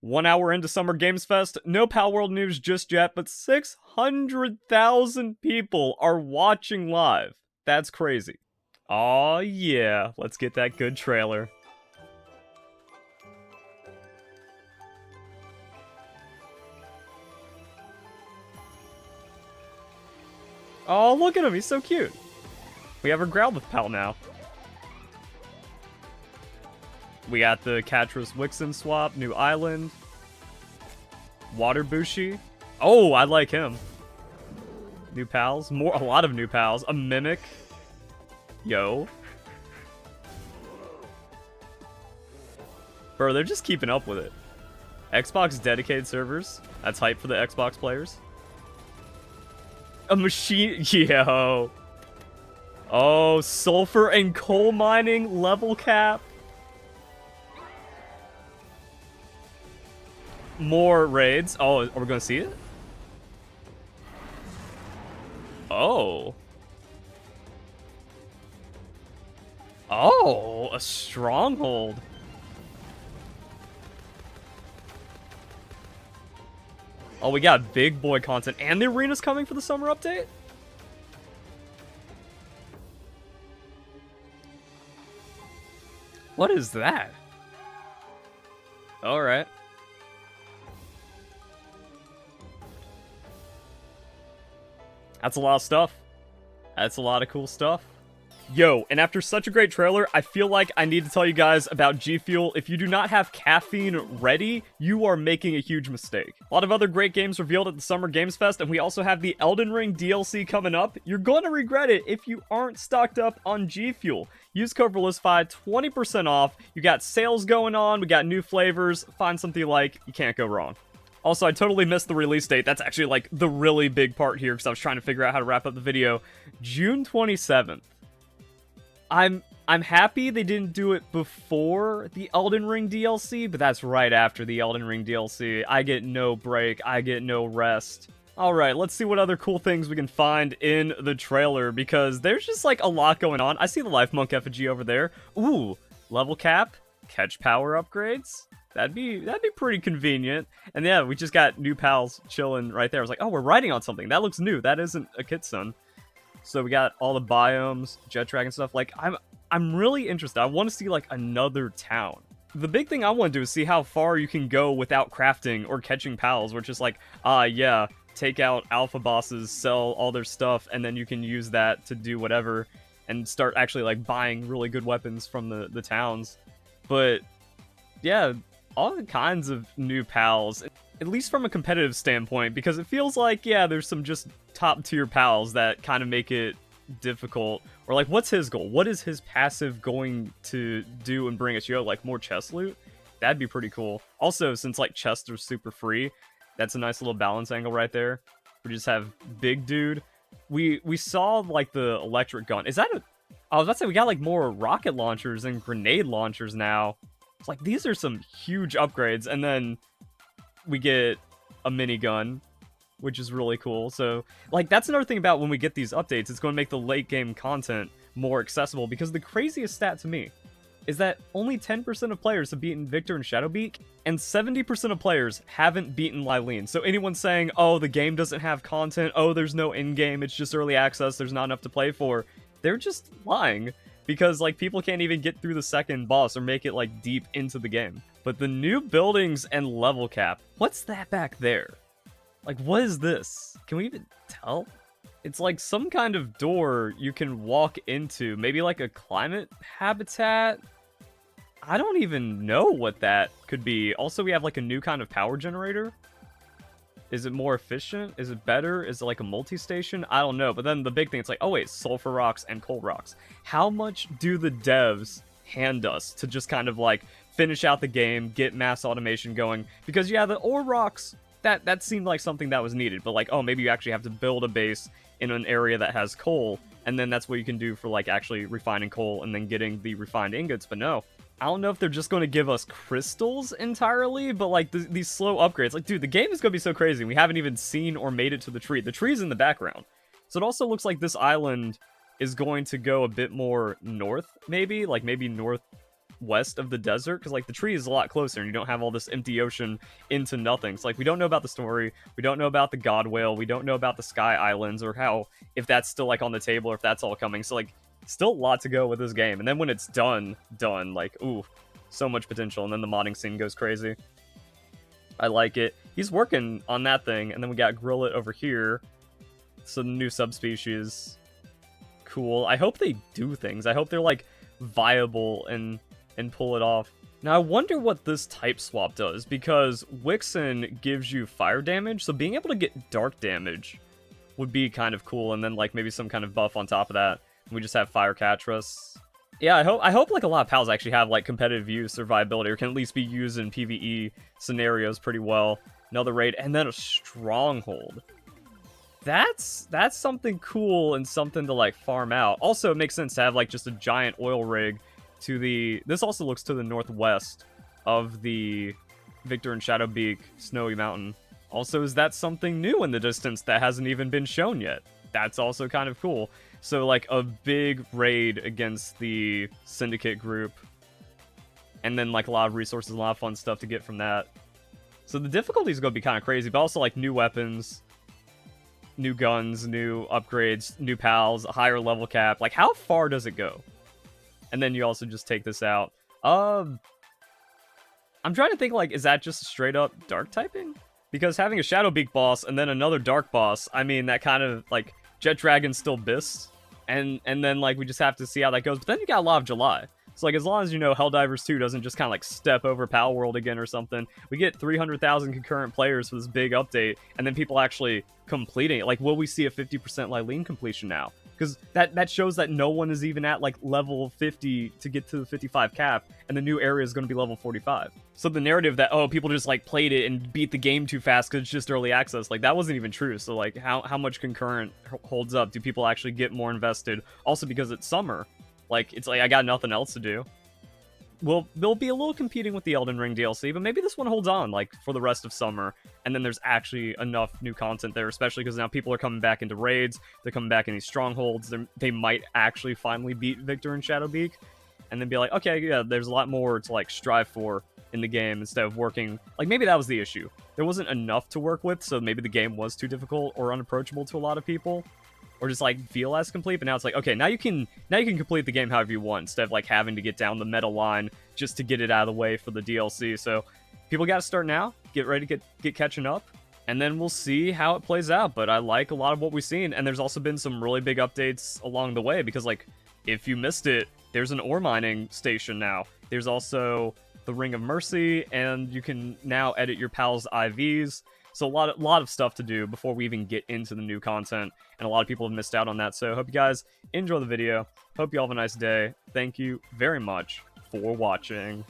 1 hour into Summer Games Fest, no Palworld news just yet, but 600,000 people are watching live. That's crazy. Aw, yeah, let's get that good trailer. Oh, look at him, he's so cute. We have our Growlithe pal now. We got the Catras Wixen swap, new island. Water Bushi. Oh, I like him. New pals. A lot of new pals. A Mimic. Yo. Bro, they're just keeping up with it. Xbox dedicated servers. That's hype for the Xbox players. A machine. Yo. Oh, sulfur and coal mining level cap. More raids. Oh, are we gonna see it? Oh. Oh, a stronghold. Oh, we got big boy content. And the arena's coming for the summer update? What is that? Alright. That's a lot of stuff. That's a lot of cool stuff. Yo, and after such a great trailer, I feel like I need to tell you guys about G Fuel. If you do not have caffeine ready, you are making a huge mistake. A lot of other great games revealed at the Summer Games Fest, and we also have the Elden Ring DLC coming up. You're going to regret it if you aren't stocked up on G Fuel. Use code RELISTFY, 20% off. You got sales going on, we got new flavors. Find something you like, you can't go wrong. Also, I totally missed the release date. That's actually like the really big part here because I was trying to figure out how to wrap up the video. June 27th. I'm happy they didn't do it before the Elden Ring DLC, but that's right after the Elden Ring DLC. I get no break. I get no rest. Alright, let's see what other cool things we can find in the trailer because there's just like a lot going on. I see the Life Monk effigy over there. Ooh, level cap, catch power upgrades. That'd be pretty convenient. And yeah, we just got new pals chilling right there. I was like, oh, we're riding on something. That looks new. That isn't a Kitsune. So we got all the biomes, jet track and stuff. Like, I'm really interested. I want to see like another town. The big thing I want to do is see how far you can go without crafting or catching pals. Where it's just like, yeah, take out alpha bosses, sell all their stuff, and then you can use that to do whatever and start actually like buying really good weapons from the towns. But yeah, all kinds of new pals, at least from a competitive standpoint, because it feels like, yeah, there's some just top tier pals that kind of make it difficult. Or like, what's his goal? What is his passive going to do and bring us? Yo, like more chest loot? That'd be pretty cool. Also, since like chests are super free, that's a nice little balance angle right there. We just have big dude. We saw like the electric gun. Is that a... I was about to say we got like more rocket launchers and grenade launchers now. It's like, these are some huge upgrades, and then we get a minigun, which is really cool. So, like, that's another thing about when we get these updates. It's going to make the late-game content more accessible, because the craziest stat to me is that only 10% of players have beaten Victor and Shadowbeak, and 70% of players haven't beaten Lylene. So anyone saying, oh, the game doesn't have content, oh, there's no in-game, it's just early access, there's not enough to play for, they're just lying. Because, like, people can't even get through the second boss or make it, like, deep into the game. But the new buildings and level cap, what's that back there? Like, what is this? Can we even tell? It's like some kind of door you can walk into. Maybe like a climate habitat? I don't even know what that could be. Also, we have, like, a new kind of power generator. Is it more efficient? Is it better? Is it like a multi-station? I don't know. But then the big thing, it's like, oh wait, sulfur rocks and coal rocks. How much do the devs hand us to just kind of like finish out the game, get mass automation going? Because yeah, the ore rocks, that seemed like something that was needed. But like, oh, maybe you actually have to build a base in an area that has coal. And then that's what you can do for like actually refining coal and then getting the refined ingots. But no. I don't know if they're just going to give us crystals entirely, but like these slow upgrades. Like, dude, the game is going to be so crazy. We haven't even seen or made it to the tree. The tree's in the background. So it also looks like this island is going to go a bit more north, maybe? Like maybe north northwest of the desert, because like the tree is a lot closer and you don't have all this empty ocean into nothing. So like we don't know about the story, we don't know about the god whale, we don't know about the sky islands, or how, if that's still like on the table, or if that's all coming. So like still a lot to go with this game. And then when it's done, like, ooh, so much potential. And then the modding scene goes crazy. I like it. He's working on that thing. And then we got Grillet over here. So the new subspecies. Cool. I hope they do things. I hope they're like viable and pull it off. Now I wonder what this type swap does, because Wixen gives you fire damage, so being able to get dark damage would be kind of cool, and then like maybe some kind of buff on top of that. We just have fire Catras. Yeah, I hope like a lot of pals actually have like competitive use or viability, or can at least be used in PvE scenarios pretty well. Another raid, and then a stronghold. That's something cool and something to like farm out. Also, it makes sense to have like just a giant oil rig to the... This also looks to the northwest of the Victor and Shadowbeak Snowy Mountain. Also, is that something new in the distance that hasn't even been shown yet? That's also kind of cool. So like a big raid against the Syndicate group. And then like a lot of resources, a lot of fun stuff to get from that. So the difficulty is going to be kind of crazy, but also like new weapons, new guns, new upgrades, new pals, a higher level cap. Like, how far does it go? And then you also just take this out. I'm trying to think, like, is that just straight up dark typing? Because having a Shadowbeak boss and then another dark boss, I mean, that kind of, like, Jet Dragon's still Biss. And then, like, we just have to see how that goes. But then you got a lot of July. So, like, as long as, you know, Helldivers 2 doesn't just kind of, like, step over Palworld again or something, we get 300,000 concurrent players for this big update, and then people actually completing it. Like, will we see a 50% Lylene completion now? Because that shows that no one is even at, like, level 50 to get to the 55 cap, and the new area is going to be level 45. So the narrative that, oh, people just, like, played it and beat the game too fast because it's just early access, like, that wasn't even true. So, like, how much concurrent holds up? Do people actually get more invested? Also, because it's summer. Like, it's like, I got nothing else to do. Well, they'll be a little competing with the Elden Ring DLC, but maybe this one holds on, like, for the rest of summer. And then there's actually enough new content there, especially because now people are coming back into raids. They're coming back in these strongholds. They might actually finally beat Victor and Shadowbeak. And then be like, okay, yeah, there's a lot more to, like, strive for in the game instead of working... Like, maybe that was the issue. There wasn't enough to work with, so maybe the game was too difficult or unapproachable to a lot of people. Or just, like, feel less complete, but now it's like, okay, now you can complete the game however you want, instead of, like, having to get down the meta line just to get it out of the way for the DLC. So, people gotta start now, get ready to get catching up, and then we'll see how it plays out. But I like a lot of what we've seen, and there's also been some really big updates along the way, because, like, if you missed it, there's an ore mining station now. There's also the Ring of Mercy, and you can now edit your pals' IVs. So a lot of stuff to do before we even get into the new content, and a lot of people have missed out on that. So hope you guys enjoy the video. Hope you all have a nice day. Thank you very much for watching.